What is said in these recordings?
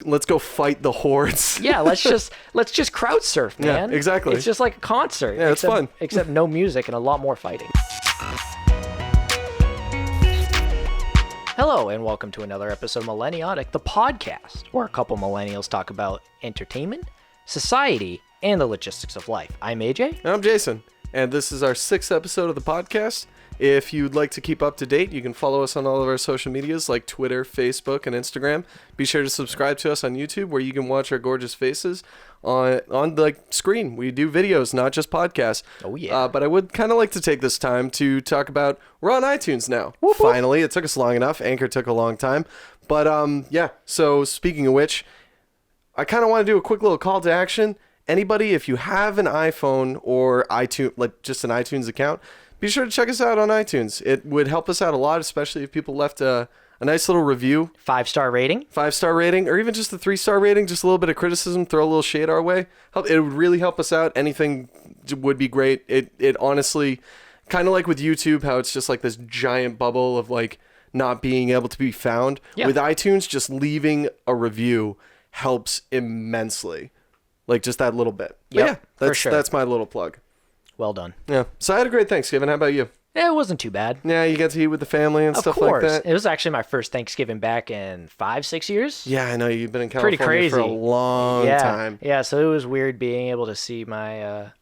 let's go fight the hordes. Yeah, let's just crowd surf, man. Yeah, exactly. It's just like a concert. Yeah, it's fun. Except no music and a lot more fighting. Hello, and welcome to another episode of Millenniotic, the podcast, where a couple millennials talk about entertainment, society, and the logistics of life. I'm AJ. And I'm Jason, and this is our 6th episode of the podcast. If you'd like to keep up to date, you can follow us on all of our social medias like Twitter, Facebook, and Instagram. Be sure to subscribe to us on YouTube, where you can watch our gorgeous faces on the screen. We do videos, not just podcasts. Oh, yeah. But I would kind of like to take this time to talk about we're on iTunes now. Whoop, whoop. Finally, it took us long enough. Anchor took a long time. But yeah, so speaking of which, I kind of want to do a quick little call to action. Anybody, if you have an iPhone or iTunes, like just an iTunes account, be sure to check us out on iTunes. It would help us out a lot, especially if people left a nice little review. 5-star rating. 5-star rating, or even just a 3-star rating, just a little bit of criticism, throw a little shade our way. It would really help us out. Anything would be great. It honestly, kind of like with YouTube, how it's just like this giant bubble of like not being able to be found. Yeah. With iTunes, just leaving a review helps immensely. Like just that little bit. But Yep, yeah, for sure. That's my little plug. Well done. Yeah. So I had a great Thanksgiving. How about you? It wasn't too bad. Yeah, you got to eat with the family and Of stuff course. like that. It was actually my first Thanksgiving back in 5-6 years. Yeah, I know you've been in Pretty California crazy. for a long time. Yeah, so it was weird being able to see my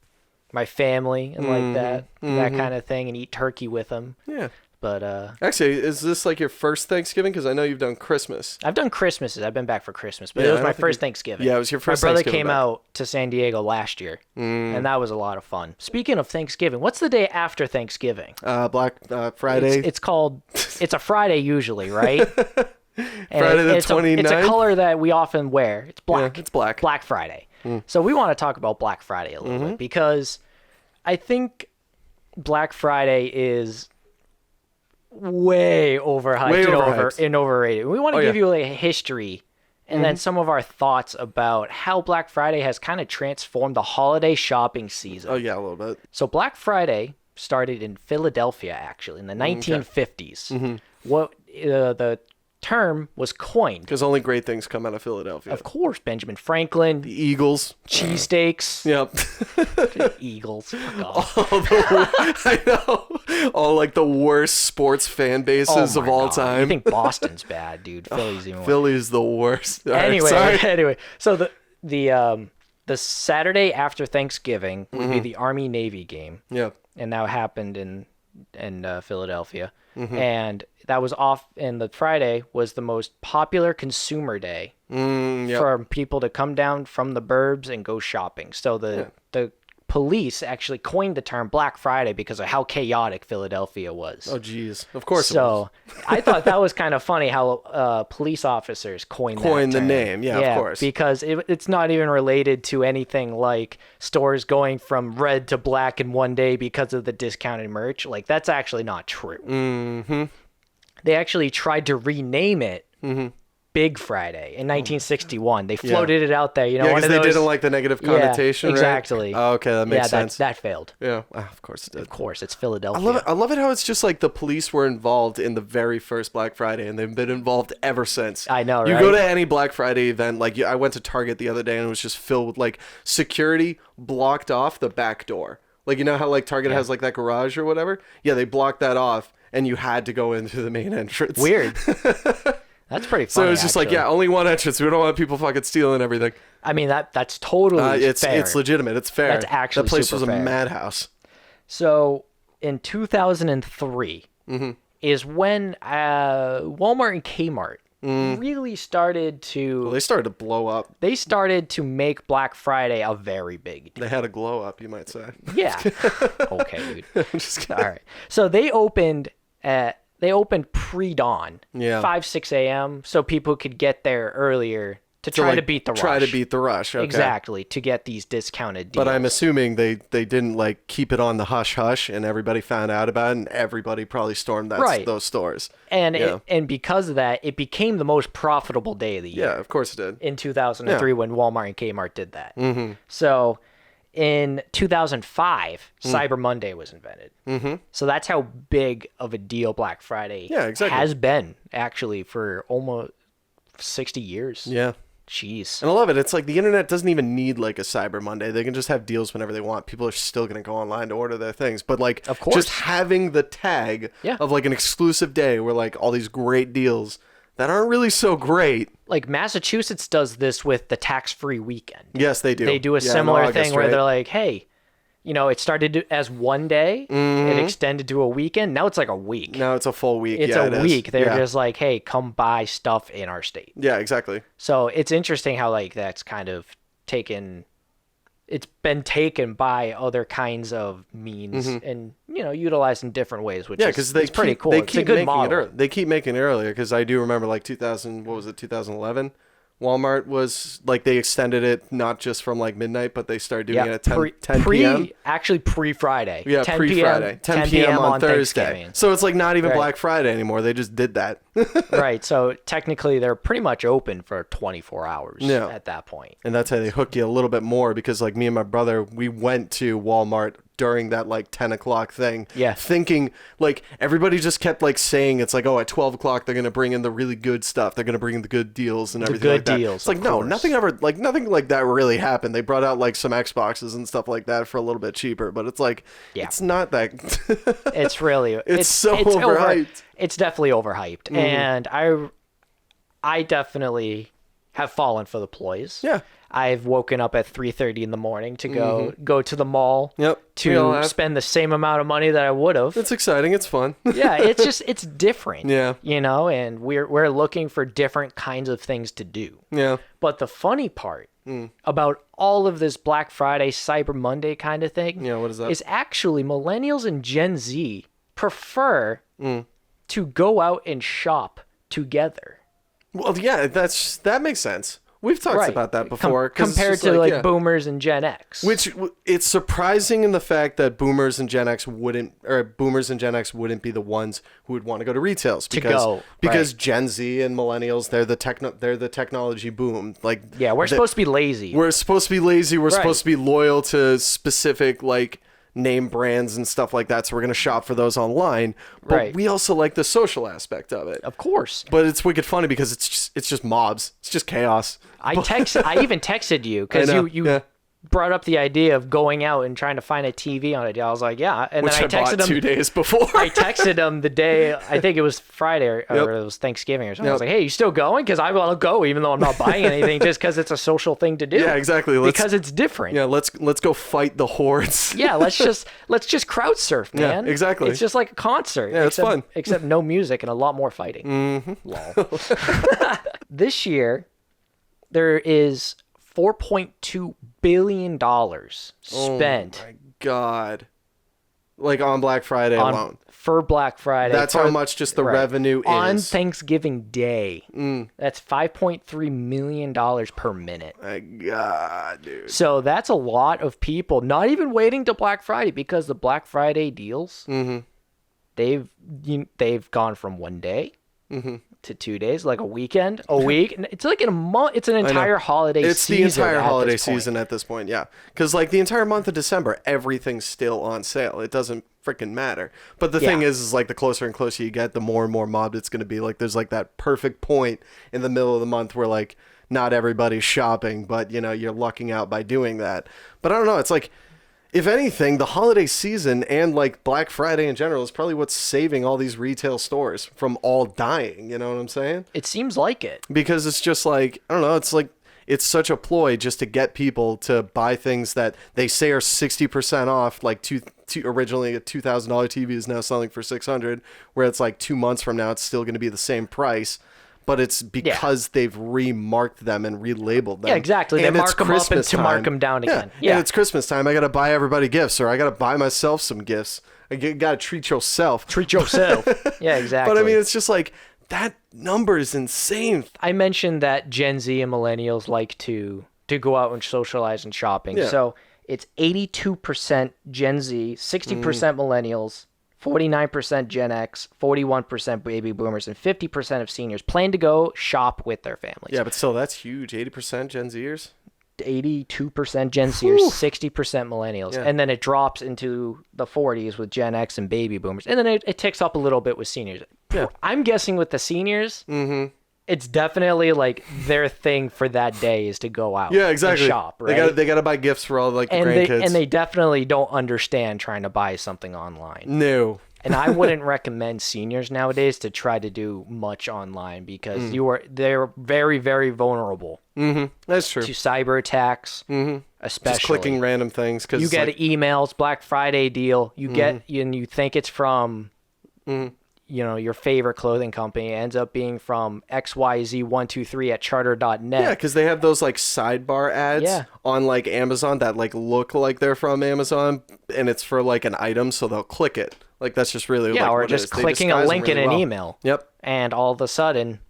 my family and like that kind of thing, and eat turkey with them. Yeah. But Actually, is this like your first Thanksgiving? Because I know you've done Christmas. I've done Christmases. I've been back for Christmas, but Yeah, it was I my don't think first you- Thanksgiving. Yeah, it was your first My brother Thanksgiving came back. out to San Diego last year, and that was a lot of fun. Speaking of Thanksgiving, what's the day after Thanksgiving? Black Friday. It's called. It's a Friday usually, right? And Friday the it's a 29th? color that we often wear. It's black. Yeah, it's black. Black Friday. So we want to talk about Black Friday a little bit because I think Black Friday is way overhyped, Way and, overhyped. and overrated. We want to Oh, give yeah. you a history and then some of our thoughts about how Black Friday has kind of transformed the holiday shopping season. Oh, yeah, a little bit. So Black Friday started in Philadelphia, actually, in the 1950s. What the term was coined. Because only great things come out of Philadelphia. Of course, Benjamin Franklin, The Eagles. cheesesteaks, Yep. Eagles. Fuck off. I know. All like the worst sports fan bases Oh of my all God. time. You think Boston's bad, dude? Philly's even worse. Philly's the worst. All right, Anyway, sorry. anyway, so the Saturday after Thanksgiving would be the Army Navy game, Yeah. and that happened in Philadelphia, and that was off. And the Friday was the most popular consumer day Yep. for people to come down from the burbs and go shopping. So the police actually coined the term Black Friday because of how chaotic Philadelphia was. Oh, geez. Of course it was. So I thought that was kind of funny how police officers coined Coined that the term. name. Yeah, of course. Because it's not even related to anything like stores going from red to black in one day because of the discounted merch. Like, that's actually not true. Mm-hmm. They actually tried to rename it Big Friday in 1961. They floated it out there. You know, Yeah, one because of they those... didn't like the negative connotation, yeah, right? exactly. Oh, okay, that makes sense. That failed. Yeah, of course it did. Of course, it's Philadelphia. I love it. I love it how it's just like the police were involved in the very first Black Friday, and they've been involved ever since. I know, You right? go to any Black Friday event, like I went to Target the other day, and it was just filled with like security blocked off the back door. Like, you know how like Target has like that garage or whatever? Yeah, they blocked that off, and you had to go in through the main entrance. Weird. That's pretty funny. So it was just like, actually. yeah, only one entrance. We don't want people fucking stealing everything. I mean, that's totally fair. It's legitimate. It's fair. That's actually that place super was a fair. madhouse. So in 2003 is when Walmart and Kmart really started to... Well, they started to blow up. They started to make Black Friday a very big deal. They had a glow up, you might say. Yeah. Okay, dude. I'm just kidding. All right. So they opened pre-dawn, Yeah. 5-6 a.m. so people could get there earlier to try like, to beat the rush. Try to beat the rush. Okay. Exactly, to get these discounted deals. But I'm assuming they didn't like keep it on the hush hush, and everybody found out about it, and everybody probably stormed those stores. And Yeah. and because of that, it became the most profitable day of the year. Yeah, of course it did. In 2003, when Walmart and Kmart did that. So in 2005, Cyber Monday was invented. So that's how big of a deal Black Friday Yeah, exactly. has been actually for almost 60 years. Yeah. Jeez. And I love it. It's like the internet doesn't even need like a Cyber Monday. They can just have deals whenever they want. People are still going to go online to order their things. But like, Of course. just having the tag of like an exclusive day where like all these great deals that aren't really so great. Like Massachusetts does this with the tax-free weekend. Yes, they do. They do a Yeah, in similar August, thing where right? they're like, hey, you know, it started as one day, it extended to a weekend. Now it's like a week. No, it's a full week. It's yeah, a it week. Is. They're yeah. just like, hey, come buy stuff in our state. Yeah, exactly. So it's interesting how like that's kind of it's been taken by other kinds of means and, you know, utilized in different ways, which is pretty cool. They It's a keep good making model. They keep making it earlier because I do remember like 2011. Walmart was like they extended it not just from like midnight, but they started doing it at 10 p.m. Actually pre-Friday. Yeah, 10 pre-Friday. 10 p.m. on Thursday. Thanksgiving. So it's like not even Right. Black Friday anymore. They just did that. Right. So technically they're pretty much open for 24 hours Yeah. at that point. And that's how they hook you a little bit more because like me and my brother, we went to Walmart during that like 10 o'clock thing. Yeah. Thinking like everybody just kept like saying it's like, oh, at 12 o'clock they're going to bring in the really good stuff. They're going to bring in the good deals and everything good like that. deals, It's like, of no, course. nothing like that really happened. They brought out like some Xboxes and stuff like that for a little bit cheaper, but it's like, it's not that. It's really It's so overhyped. It's definitely overhyped. And I definitely have fallen for the ploys. Yeah. I've woken up at 3:30 in the morning to go to the mall Yep. We all to have. spend the same amount of money that I would have. It's exciting. It's fun. Yeah, it's different. Yeah. You know, and we're looking for different kinds of things to do. Yeah. But the funny part about all of this Black Friday, Cyber Monday kind of thing Yeah, what is that? is actually millennials and Gen Z prefer to go out and shop together. Well, yeah, that makes sense. We've talked Right. about that before. 'cause it's compared just to like yeah. boomers and Gen X. Which it's surprising in the fact that boomers and Gen X wouldn't be the ones who would want to go to retails because right. Gen Z and millennials they're the technology boom. Like yeah, we're supposed to be lazy. We're supposed to be lazy. We're Right. supposed to be loyal to specific like name brands and stuff like that. So we're gonna shop for those online. But Right. we also like the social aspect of it. Of course. But it's wicked funny because it's just mobs. It's just chaos. I even texted you because I know, you yeah. brought up the idea of going out and trying to find a TV on a deal. I was like, yeah. And Which then I I bought texted him 2 days before. I texted him the day, I think it was Friday or Yep. it was Thanksgiving or something. I Yep. was like, hey, you still going? Because I want to go even though I'm not buying anything just because it's a social thing to do. Yeah, exactly. Because it's different. Yeah, let's go fight the hordes. Yeah, let's just crowd surf, man. exactly. It's just like a concert. Yeah, it's fun. Except no music and a lot more fighting. Lol. This year, there is $4.2 billion spent Oh my God. Like on Black Friday alone. for Black Friday. That's how much just the revenue on is. Thanksgiving Day. That's $5.3 million per minute. My God, dude. So that's a lot of people not even waiting to Black Friday because the Black Friday deals, they've gone from one day to 2 days, like a weekend, a week. It's like in a month. It's an entire holiday season. It's the entire at holiday this point. season at this point, yeah. Because like the entire month of December, everything's still on sale. It doesn't freaking matter. But the thing is like the closer and closer you get, the more and more mobbed it's going to be. Like there's like that perfect point in the middle of the month where like not everybody's shopping, but you know you're lucking out by doing that. But I don't know. It's like if anything, the holiday season and like Black Friday in general is probably what's saving all these retail stores from all dying. You know what I'm saying? It seems like it. Because it's just like, I don't know, it's like, it's such a ploy just to get people to buy things that they say are 60% off. Like originally a $2,000 TV is now selling for $600, where it's like 2 months from now, it's still going to be the same price. But it's because they've remarked them and relabeled them. Yeah, exactly. They And mark it's them up and Christmas to mark time. them down again. Yeah. And it's Christmas time. I got to buy everybody gifts, or I got to buy myself some gifts. You got to treat yourself. Treat yourself. Yeah, exactly. But I mean, it's just like, that number is insane. I mentioned that Gen Z and millennials like to go out and socialize and shopping. Yeah. So it's 82% Gen Z, 60% millennials, 49% Gen X, 41% baby boomers, and 50% of seniors plan to go shop with their families. Yeah, but still, that's huge. 80% Gen Zers? 82% Gen Zers, 60% millennials. Yeah. And then it drops into the 40s with Gen X and baby boomers. And then it ticks up a little bit with seniors. Yeah. I'm guessing with the seniors, it's definitely like their thing for that day is to go out. Yeah, exactly. And shop, right? They gotta buy gifts for all like the and grandkids. they definitely don't understand trying to buy something online. No. And I wouldn't recommend seniors nowadays to try to do much online because they're very, very vulnerable. That's true. To cyber attacks, especially. Just clicking random things because you get emails, Black Friday deal. You get and you think it's from, your favorite clothing company. It ends up being from XYZ123 at charter.net. Yeah, because they have those like sidebar ads on like Amazon that like look like they're from Amazon, and it's for like an item, so they'll click it. Like that's just really like or what just it is. They clicking a disguise link them in really an well. email. Yep. And all of a sudden,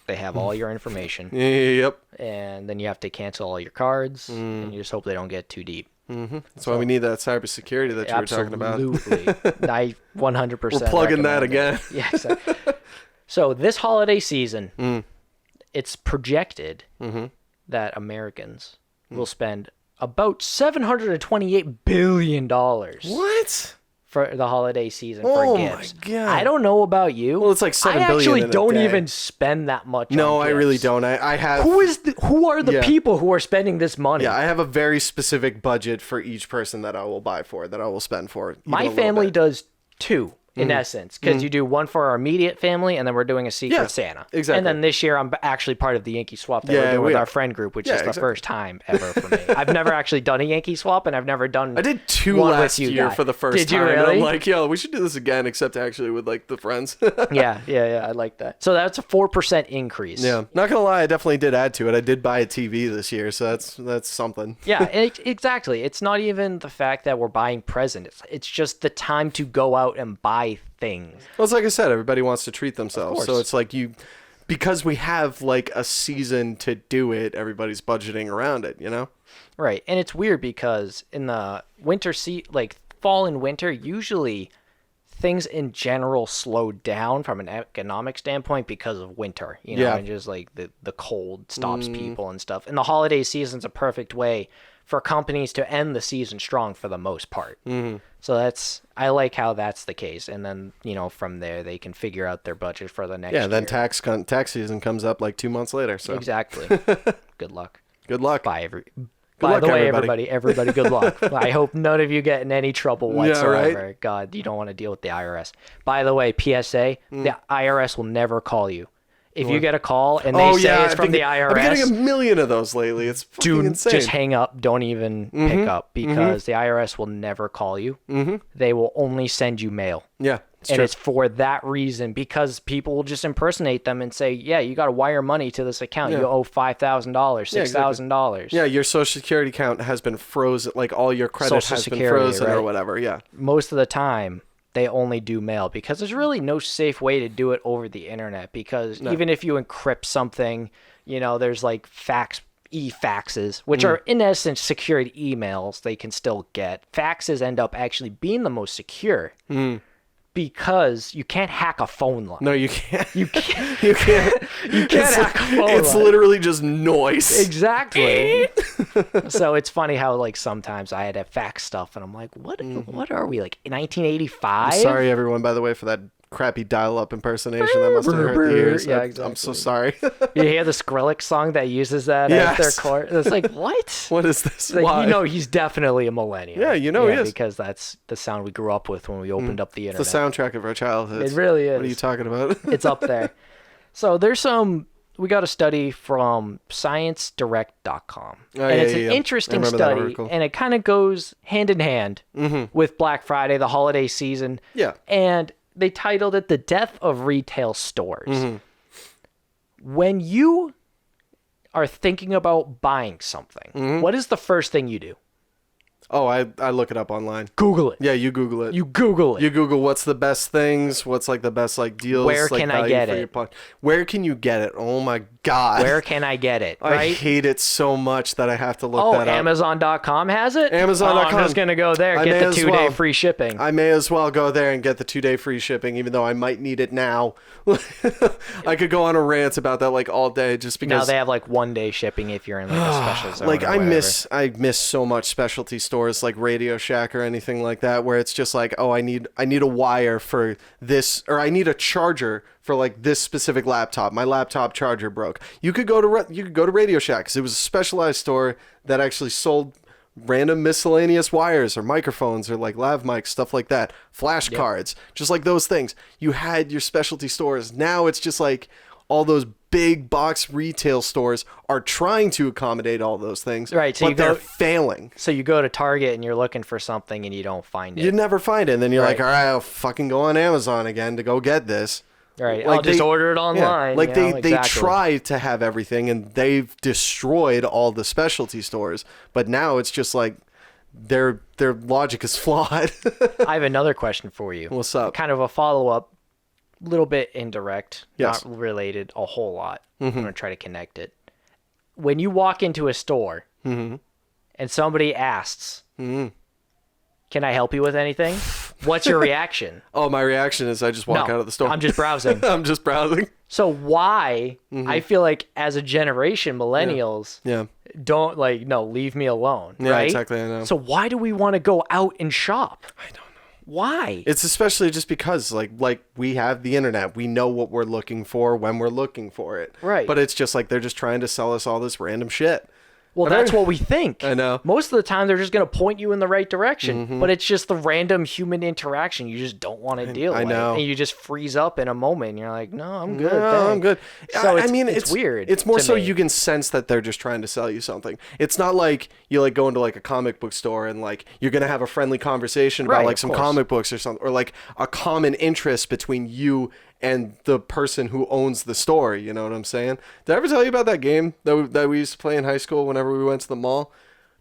they have all your information. Yep. And then you have to cancel all your cards, and you just hope they don't get too deep. That's why we need that cybersecurity that you were talking about. Absolutely. I 100% We're plugging that recommend again. it. Yeah, exactly. So this holiday season, it's projected that Americans will spend about $728 billion What? for the holiday season Oh for gifts. my God. I don't know about you. Well, it's like $7 billion I actually in a don't day. even spend that much No, on I really gifts. don't. I have. Who are the Yeah. people who are spending this money? Yeah, I have a very specific budget for each person that I will buy for, that I will spend for. even a My little family bit. does two, in essence, because you do one for our immediate family, and then we're doing a Secret Yeah, Santa. exactly. And then this year, I'm actually part of the Yankee Swap that Yeah, we're doing we with are. our friend group, which Yeah, is the exactly. first time ever for me. I've never actually done a Yankee Swap, and I've never done. I did two one with last you year guys. for the first Did you time. And really? I'm like, yo, we should do this again, except actually with like the friends. Yeah, I like that. So that's a 4% increase. Yeah, not gonna lie, I definitely did add to it. I did buy a TV this year, so that's something. Yeah, exactly. It's not even the fact that we're buying presents. It's just the time to go out and buy things. Well, it's like I said, everybody wants to treat themselves, so course. it's like because we have like a season to do it, everybody's budgeting around it, you know? Right. And it's weird because in the winter like fall and winter, usually things in general slow down from an economic standpoint because of winter, Yeah. and just like the cold stops people and stuff. And the holiday season's a perfect way for companies to end the season strong for the most part. So I like how that's the case. And then, from there they can figure out their budget for the next year. Yeah, then tax season comes up like 2 months later, so Exactly. Good luck. good luck. By luck, the way, everybody. everybody, good luck. I hope none of you get in any trouble whatsoever. right? God, you don't want to deal with the IRS. By the way, PSA, the IRS will never call you. If you get a call and they say it's from the IRS, I'm getting a million of those lately. It's fucking insane. just hang up. Don't even pick up because the IRS will never call you. They will only send you mail. Yeah, it's And true. it's for that reason, because people will just impersonate them and say, yeah, you got to wire money to this account. You owe $5,000, $6,000. Yeah, your social security account has been frozen. Like all your credit Social has been Security, frozen or right? whatever. Yeah. Most of the time, they only do mail because there's really no safe way to do it over the internet, because even if you encrypt something, there's like e-faxes, which are in essence secured emails they can still get. Faxes end up actually being the most secure because you can't hack a phone line. No, you can't. You can't. You can't. You can't hack a phone It's line. literally just noise. Exactly. So it's funny how like sometimes I had to fax stuff and I'm like, what are we, like 1985? Sorry, everyone, by the way, for that crappy dial-up impersonation that must have hurt the ears. Yeah, I'm so exactly. sorry. You hear the Skrillex song that uses that as their Yes. chord? It's like, what? What is this? It's like, Why? he's definitely a millennial. Yeah, he is. Because that's the sound we grew up with when we opened up the It's the internet. soundtrack of our childhood. It really is. What are you talking about? It's up there. So we got a study from ScienceDirect.com. Oh, and yeah, it's yeah, an yeah. interesting I remember that study, article. and it kind of goes hand in hand with Black Friday, the holiday season. Yeah. And they titled it The Death of Retail Stores. Mm-hmm. When you are thinking about buying something, Mm-hmm. what is the first thing you do? Oh, I look it up online. Google it. Yeah, you Google it. You Google it. You Google what's the best things, what's like the best like deals. Where like, can I value get for it? your pod- Where can you get it? Oh my god. Where can I get it? I Right? hate it so much that I have to look Oh, that up. Amazon.com has it? Amazon.com. Oh, I'm just going to go there, I get may the as 2-day well. free shipping. I may as well go there and get the 2-day free shipping, even though I might need it now. I could go on a rant about that like all day, just Now because. they have like 1-day shipping if you're in like a special zone. Like or I whatever. miss so much specialty stores like Radio Shack or anything like that, where it's just like, oh, I need a wire for this, or I need a charger for like this specific laptop. My laptop charger broke. You could go to Radio Shack, because it was a specialized store that actually sold random miscellaneous wires or microphones or like lav mics, stuff like that, flashcards, just like those things. You had your specialty stores. Now it's just like all those big box retail stores are trying to accommodate all those things, right? So but they're failing. So you go to Target and you're looking for something and you don't find it. You never find it, and then you're like, all right, I'll fucking go on Amazon again to go get this. Right, like I'll just order it online. Yeah, like they try to have everything, and they've destroyed all the specialty stores. But now it's just like their logic is flawed. I have another question for you. What's up? Kind of a follow-up, little bit indirect, yes. Not related a whole lot. I'm going to try to connect it. When you walk into a store and somebody asks, can I help you with anything? What's your reaction? Oh, my reaction is I just walk out of the store. I'm just browsing. I'm just browsing. So why, I feel like as a generation, millennials don't leave me alone, yeah, right? Exactly, I know. So why do we want to go out and shop? I don't know. Why? It's especially just because like we have the internet. We know what we're looking for when we're looking for it. Right. But it's just like they're just trying to sell us all this random shit. Well, that's what we think. I know. Most of the time, they're just going to point you in the right direction, but it's just the random human interaction you just don't want to deal with. I know. And you just freeze up in a moment, and you're like, no, I'm good. No, I'm good. So I mean, it's weird. It's more to so me. you can sense that they're just trying to sell you something. It's not like you like go into like a comic book store and like you're going to have a friendly conversation about like some comic books or something, or like a common interest between you and the person who owns the store. You know what I'm saying? Did I ever tell you about that game that we used to play in high school whenever we went to the mall?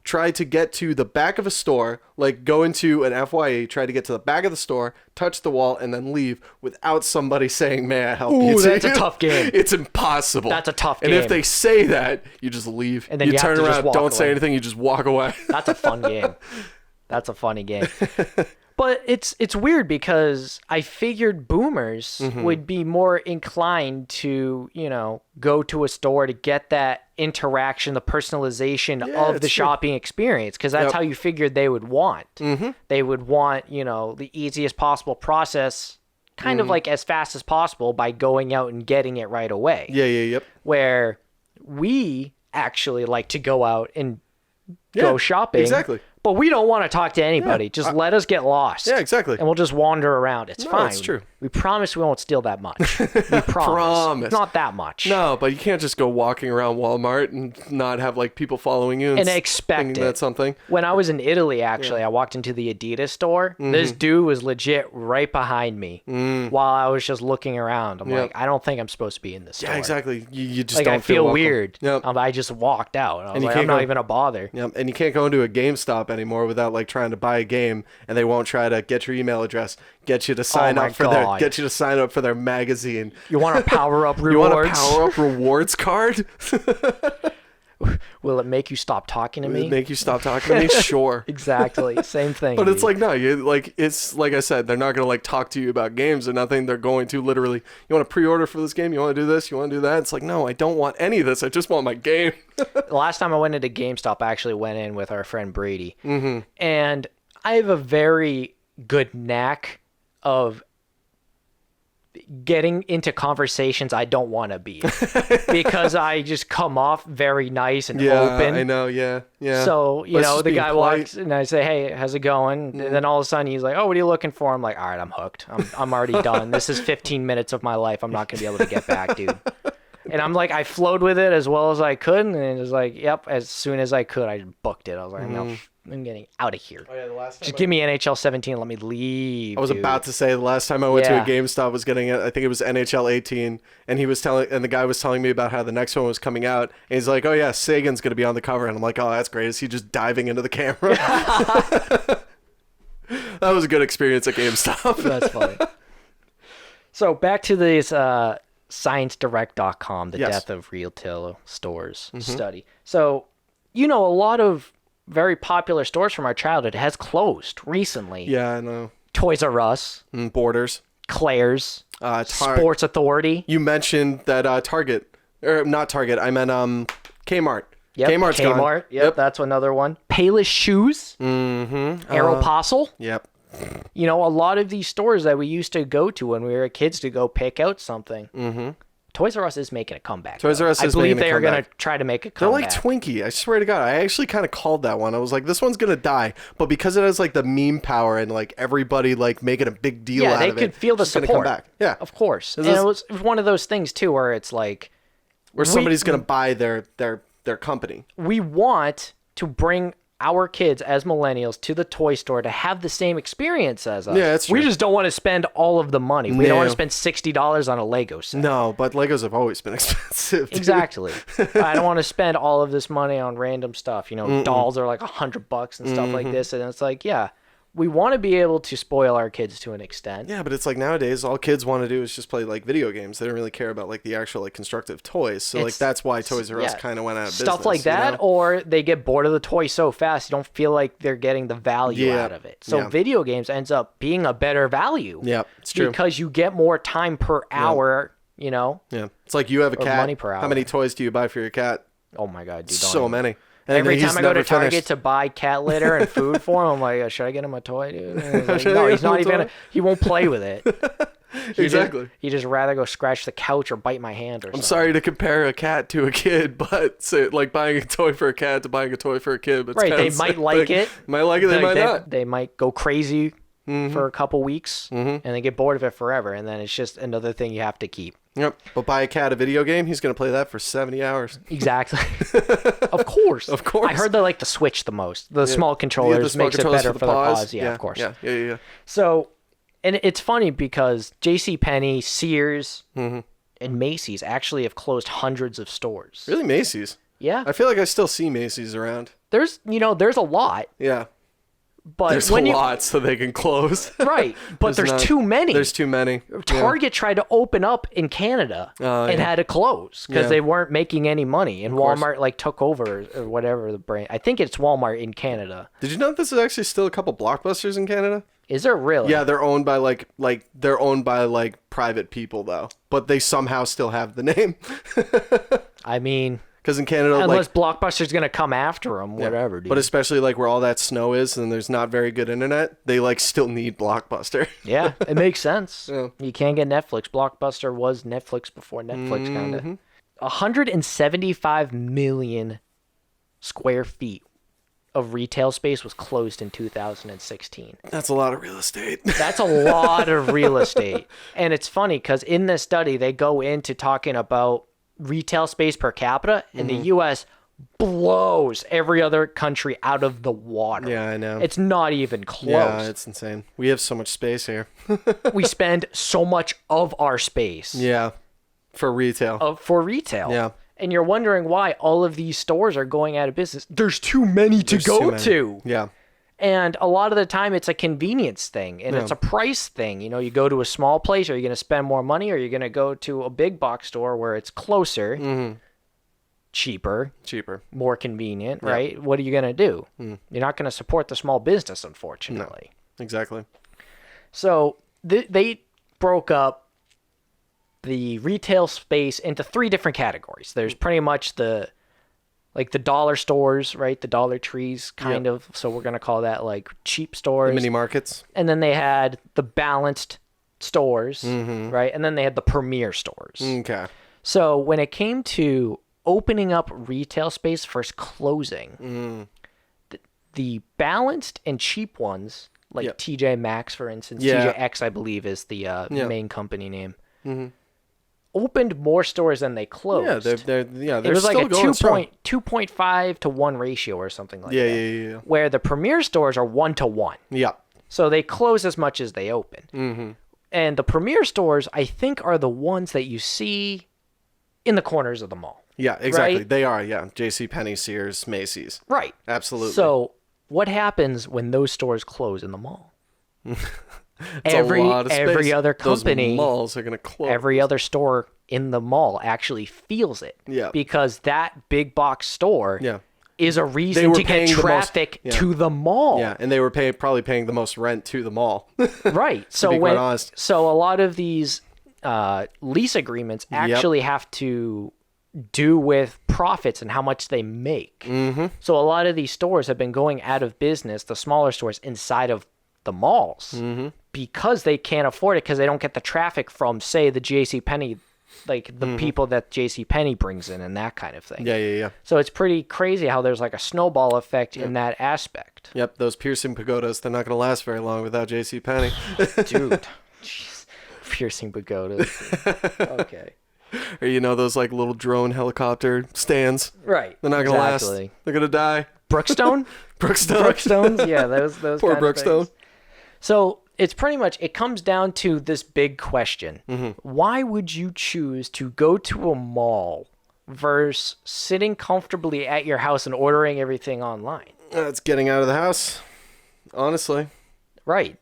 Try to get to the back of a store, like go into an FYE, try to get to the back of the store, touch the wall, and then leave without somebody saying, may I help you? That's a tough game. It's impossible. That's a tough game. And if they say that, you just leave. And then you turn have to around, just walk don't say away. anything, you just walk away. That's a fun game. That's a funny game. But it's weird because I figured boomers would be more inclined to, go to a store to get that interaction, the personalization of the shopping experience, because that's how you figured they would want. They would want, the easiest possible process, kind of like as fast as possible by going out and getting it right away. Yep. Where we actually like to go out and go shopping. Exactly. But we don't want to talk to anybody. Just let us get lost. Yeah, exactly. And we'll just wander around. It's fine. It's true. We promise we won't steal that much. We promise. Not that much. No, but you can't just go walking around Walmart and not have like people following you and expect it. That's something. When I was in Italy, actually, I walked into the Adidas store. This dude was legit right behind me while I was just looking around. I'm like, I don't think I'm supposed to be in this store. Yeah, exactly. You just like, don't I feel welcome. weird. Yep. I just walked out. I was And you like, can't I'm not go- even a bother. Yep. And you can't go into a GameStop anymore without like trying to buy a game, and they won't try to get your email address, get you to sign my up for God. their magazine. You want to power up rewards? You want a power up rewards card? Will it make you stop talking to me? Make you stop talking to me? Sure. Exactly. Same thing. But it's like, no, it's like I said, they're not going to like talk to you about games or nothing. They're going to literally, you want to pre-order for this game? You want to do this? You want to do that? It's like, no, I don't want any of this. I just want my game. The last time I went into GameStop, I actually went in with our friend Brady. And I have a very good knack of getting into conversations I don't want to be in because I just come off very nice and open. I know. Yeah. So, But it's just the being guy polite. walks and I say, hey, how's it going? And then all of a sudden he's like, oh, what are you looking for? I'm like, all right, I'm hooked. I'm already done. This is 15 minutes of my life. I'm not going to be able to get back, dude. And I'm like, I flowed with it as well as I could. And it was like, yep, as soon as I could, I booked it. I was like, no, I'm getting out of here. Oh, yeah, the last time Just give me NHL 17 and let me leave. I was about to say the last time I went to a GameStop was getting it. I think it was NHL 18, and the guy was telling me about how the next one was coming out. And he's like, "Oh yeah, Sagan's gonna be on the cover," and I'm like, "Oh, that's great." Is he just diving into the camera? That was a good experience at GameStop. That's funny. So back to this ScienceDirect.com, the death of retail stores study. So, a lot of very popular stores from our childhood has closed recently. Yeah, I know. Toys R Us, Borders, Claire's, Sports Authority. You mentioned that Target, or not Target. I meant Kmart. Yep, Kmart. Yep, that's another one. Payless Shoes. Aeropostale. Yep. You know, a lot of these stores that we used to go to when we were kids to go pick out something. Mm-hmm. Toys R Us is making a comeback. Toys R Us is making a comeback. I believe they are going to comeback. try to make a They're comeback. like Twinkie. I swear to God. I actually kind of called that one. I was like, this one's going to die. But because it has like the meme power and like everybody like making a big deal out of it. Yeah, they could feel the it's gonna support. come back. Yeah. Of course. And it was one of those things too where it's like. Where somebody's going to buy their company. We want to bring our kids as millennials to the toy store to have the same experience as us. Yeah, that's true. We just don't want to spend all of the money. We don't want No. to spend $60 on a Lego set. No, but Legos have always been expensive. Dude. Exactly. I don't want to spend all of this money on random stuff. You know, dolls are like $100 and stuff like this. And it's like, yeah, we want to be able to spoil our kids to an extent. Yeah, but it's like nowadays all kids want to do is just play like video games. They don't really care about like the actual like constructive toys. So like that's why Toys R Us kind of went out of business. Stuff like that, you know? or they get bored of the toy so fast you don't feel like they're getting the value out of it. So video games ends up being a better value. Yeah, it's true. Because you get more time per hour, you know? Yeah. It's like you have a cat. money per hour. How many toys do you buy for your cat? Oh my God, dude. don't So even- many. And Every he's time I go to never Target finished. to buy cat litter and food for him, I'm like, should I get him a toy, dude? And he's like, Should I no, get he's him not a even. toy? He won't play with it. Exactly. He'd just rather go scratch the couch or bite my hand or something. I'm sorry to compare a cat to a kid, but so, like buying a toy for a cat to buying a toy for a kid. But it's Right, kinda they the might same like thing. it. Might like it, they might not. They might go crazy for a couple weeks and then get bored of it forever, and then it's just another thing you have to keep. Yep. But buy a cat a video game, he's going to play that for 70 hours. Exactly. Of course. Of course. I heard they like the Switch the most. The small controllers the small makes controllers it better for the paws. Yeah, of course. Yeah. So, and it's funny because JCPenney, Sears, and Macy's actually have closed hundreds of stores. Really, Macy's? Yeah. I feel like I still see Macy's around. There's a lot, Yeah. but There's when a you lot, so they can close. right, but there's not- too many. There's too many. Target tried to open up in Canada and had to close because they weren't making any money, and Walmart like took over or whatever the brand. I think it's Walmart in Canada. Did you know this is actually still a couple Blockbusters in Canada? Is there really? Yeah, they're owned by they're owned by private people though, but they somehow still have the name. I mean, Because in Canada, unless Blockbuster's gonna come after them, whatever, dude. but especially like where all that snow is and there's not very good internet, they like still need Blockbuster. Yeah, it makes sense. Yeah. You can't get Netflix. Blockbuster was Netflix before Netflix, kind of. 175 million square feet of retail space was closed in 2016. That's a lot of real estate. That's a lot of real estate. And it's funny because in this study, they go into talking about retail space per capita, and the U.S. blows every other country out of the water. Yeah, I know. It's not even close. Yeah, it's insane. We have so much space here. We spend so much of our space Yeah, for retail. for retail. Yeah. And you're wondering why all of these stores are going out of business. There's too many to There's go too many. to. Yeah. And a lot of the time it's a convenience thing and it's a price thing. You know, you go to a small place, are you going to spend more money, or are you going to go to a big box store where it's closer, cheaper, more convenient, right? What are you going to do? You're not going to support the small business, unfortunately. Exactly. So they broke up the retail space into three different categories. There's pretty much the dollar stores, right? The Dollar Trees kind of. So we're going to call that like cheap stores. Mini markets. And then they had the balanced stores, right? And then they had the premier stores. Okay. So when it came to opening up retail space versus closing, the balanced and cheap ones, like TJ Maxx, for instance, TJX, I believe, is the main company name, opened more stores than they closed. Yeah, they're it was like still a going strong. 2.5 to 1 ratio or something like that. Yeah. Where the premier stores are 1 to 1. Yeah. So they close as much as they open. And the premier stores, I think, are the ones that you see in the corners of the mall. Yeah, exactly. Right? They are, yeah. JCPenney, Sears, Macy's. Right. Absolutely. So what happens when those stores close in the mall? It's a lot of every space. other company, Those malls are going to close. every other store in the mall actually feels it. Yeah. Because that big box store is a reason were to get paying the most- traffic to the mall. Yeah, and they were probably paying the most rent to the mall. Right. So be quite honest. so a lot of these lease agreements actually have to do with profits and how much they make. So a lot of these stores have been going out of business, the smaller stores inside of the malls because they can't afford it because they don't get the traffic from, say, the JCPenney, like the people that JCPenney brings in and that kind of thing. Yeah. So it's pretty crazy how there's like a snowball effect in that aspect. Yep, those piercing pagodas, they're not going to last very long without JCPenney. Dude, jeez. Piercing pagodas. Okay. Or, those like little drone helicopter stands. Right. They're not going to last. They're going to die. Brookstone? Brookstones? Yeah, those Poor kind of Brookstone. things. So it's pretty much, it comes down to this big question. Why would you choose to go to a mall versus sitting comfortably at your house and ordering everything online? It's getting out of the house, honestly. Right.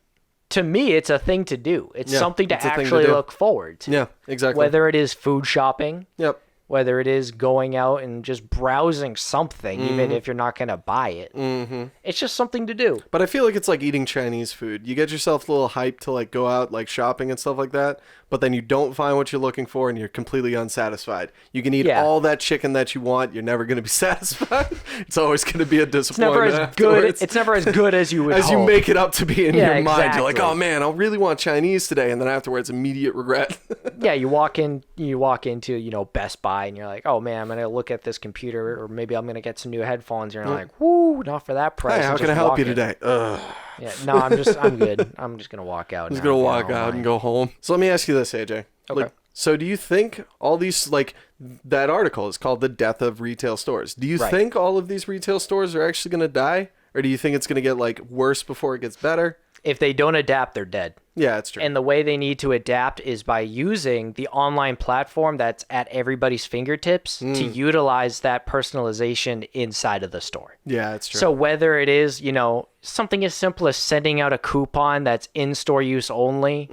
To me, it's a thing to do. It's something to it's a thing to actually do. look forward to. Yeah, exactly. Whether it is food shopping, Yep. whether it is going out and just browsing something, even if you're not going to buy it. It's just something to do. But I feel like it's like eating Chinese food. You get yourself a little hyped to like go out like shopping and stuff like that, but then you don't find what you're looking for and you're completely unsatisfied. You can eat all that chicken that you want. You're never going to be satisfied. It's always going to be a disappointment. It's never as good as you would as hope. you make it up to be in your mind. Exactly. You're like, oh man, I really want Chinese today, and then afterwards, immediate regret. Yeah, you walk into Best Buy and you're like, oh man, I'm gonna look at this computer, or maybe I'm gonna get some new headphones. And you're like, woo, not for that price. Hey, how can I help you today? Ugh. Yeah, no, I'm good. I'm just gonna walk out. I'm just gonna walk out and go home. So let me ask you this, AJ. Okay. So do you think all these, like, that article is called The Death of Retail Stores. Do you think all of these retail stores are actually going to die? Or do you think it's going to get, like, worse before it gets better? If they don't adapt, they're dead. Yeah, that's true. And the way they need to adapt is by using the online platform that's at everybody's fingertips to utilize that personalization inside of the store. Yeah, that's true. So whether it is, something as simple as sending out a coupon that's in-store use only.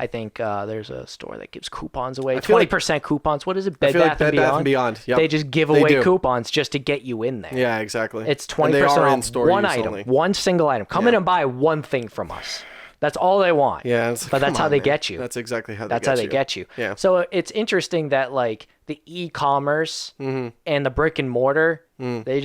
I think there's a store that gives coupons away. 20% coupons. What is it? Bed Bath and Beyond? Yep. They just give away coupons just to get you in there. Yeah, exactly. It's 20% off one item, only. one single item. Come in and buy one thing from us. That's all they want. Yeah, it's like, but that's how they get you. That's exactly how they get you. Yeah. So it's interesting that like the e-commerce and the brick and mortar, they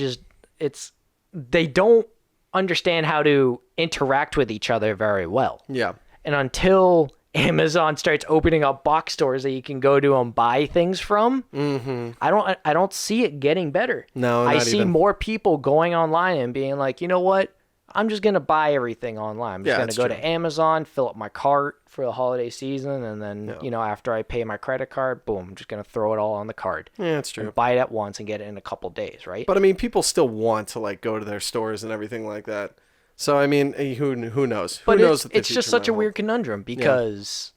don't understand how to interact with each other very well. Yeah. And until Amazon starts opening up box stores that you can go to and buy things from, I don't see it getting better. No, I see more people going online and being like, you know what? I'm just going to buy everything online. I'm just going to go to Amazon, fill up my cart for the holiday season, and then, after I pay my credit card, boom, I'm just going to throw it all on the card. Yeah, that's true. And buy it at once and get it in a couple days, right? But, I mean, people still want to, like, go to their stores and everything like that. So, I mean, who knows? Who knows? It's just such a weird conundrum because,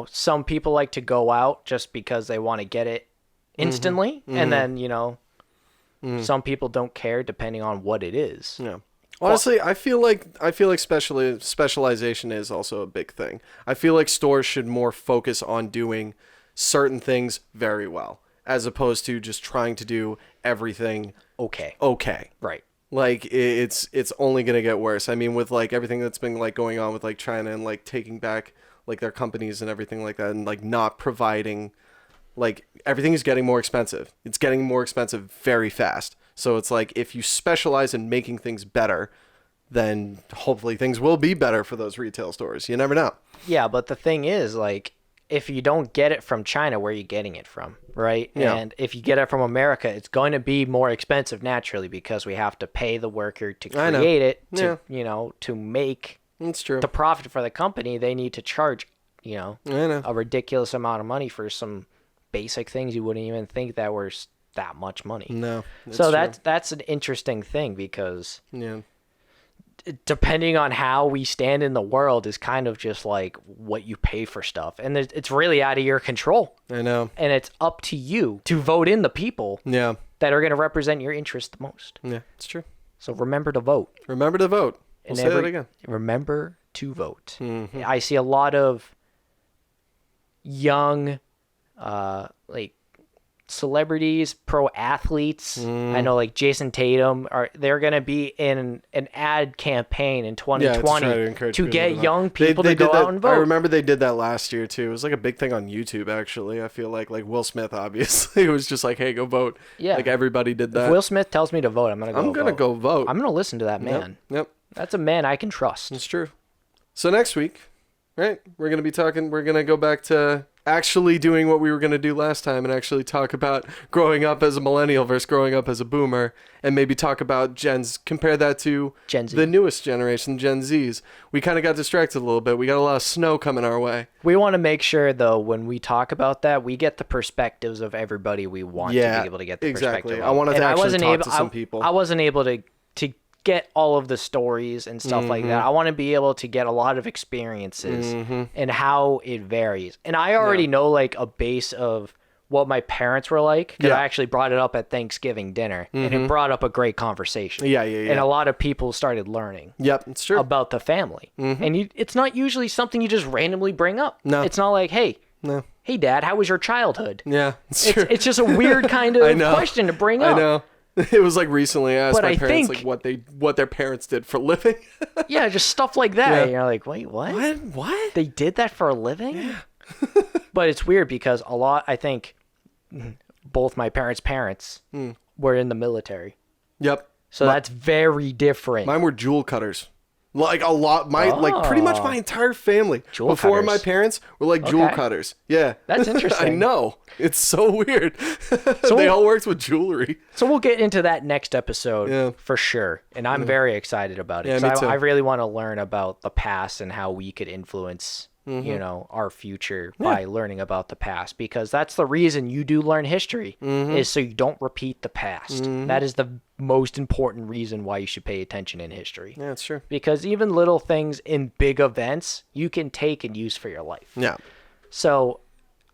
some people like to go out just because they want to get it instantly. And then, some people don't care depending on what it is. Yeah. Honestly, I feel like specialization is also a big thing. I feel like stores should more focus on doing certain things very well, as opposed to just trying to do everything okay. Right. Like it's only gonna get worse. I mean, with like everything that's been like going on with like China and like taking back like their companies and everything like that, and like not providing, like everything is getting more expensive. It's getting more expensive very fast. So it's like if you specialize in making things better, then hopefully things will be better for those retail stores. You never know. Yeah, but the thing is, like, if you don't get it from China, where are you getting it from, right? Yeah. And if you get it from America, it's going to be more expensive naturally because we have to pay the worker to create it, to make the profit for the company. They need to charge, a ridiculous amount of money for some basic things you wouldn't even think that were that much money. No. So that's an interesting thing because depending on how we stand in the world is kind of just like what you pay for stuff. And it's really out of your control. I know. And it's up to you to vote in the people that are going to represent your interest the most. Yeah, it's true. So remember to vote. Remember to vote. We'll say that again. Remember to vote. Mm-hmm. I see a lot of young, celebrities, pro athletes. I know like Jason Tatum they're going to be in an ad campaign in 2020 to get young people to go out and vote. I remember they did that last year too. It was like a big thing on YouTube actually. I feel like Will Smith obviously was just like, hey, go vote. Yeah. Like everybody did that. If Will Smith tells me to vote, I'm going to go vote. I'm going to go vote. I'm going to listen to that man. Yep. That's a man I can trust. It's true. So next week, right, we're going to go back to actually doing what we were going to do last time and actually talk about growing up as a millennial versus growing up as a boomer, and maybe talk about compare that to Gen Z. the newest generation, Gen Zs. We kind of got distracted a little bit. We got a lot of snow coming our way. We want to make sure, though, when we talk about that, we get the perspectives of everybody we want to be able to get the perspective of. I wanted to actually talk to some people. I wasn't able to get all of the stories and stuff like that. I want to be able to get a lot of experiences and how it varies. And I already know like a base of what my parents were like, because I actually brought it up at Thanksgiving dinner, and it brought up a great conversation. Yeah. And a lot of people started learning. Yep, it's true. About the family. And it's not usually something you just randomly bring up. No. It's not like, hey, No. hey, Dad, how was your childhood? Yeah, it's true. It's just a weird kind of question to bring up. I know. It was like recently I asked my parents think, like what their parents did for a living. Yeah, just stuff like that. Yeah. And you're like, wait, what? What? They did that for a living? Yeah. But it's weird because I think both my parents were in the military. Yep. So that's very different. Mine were jewel cutters. Like a lot, like pretty much my entire family Jewel before cutters. my parents were like jewel cutters. Yeah, That's interesting. I know, it's so weird. They all worked with jewelry. So we'll get into that next episode Yeah. for sure, and I'm very excited about it. Yeah, 'cause me too. I really want to learn about the past and how we could influence, our future by learning about the past, because that's the reason you do learn history is so you don't repeat the past. That is the most important reason why you should pay attention in history. Yeah, it's true. Because even little things in big events you can take and use for your life. Yeah, So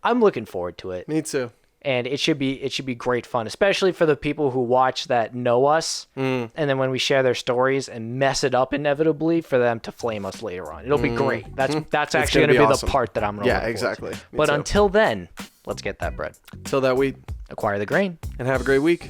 I'm looking forward to it. me too. And it should be great fun, especially for the people who watch that know us, and then when we share their stories and mess it up inevitably, for them to flame us later on. It'll be great. That's actually going to be awesome. the part that I'm going to Yeah, exactly. Me But too. until then, let's get that bread. Till that week, Acquire the grain. and have a great week.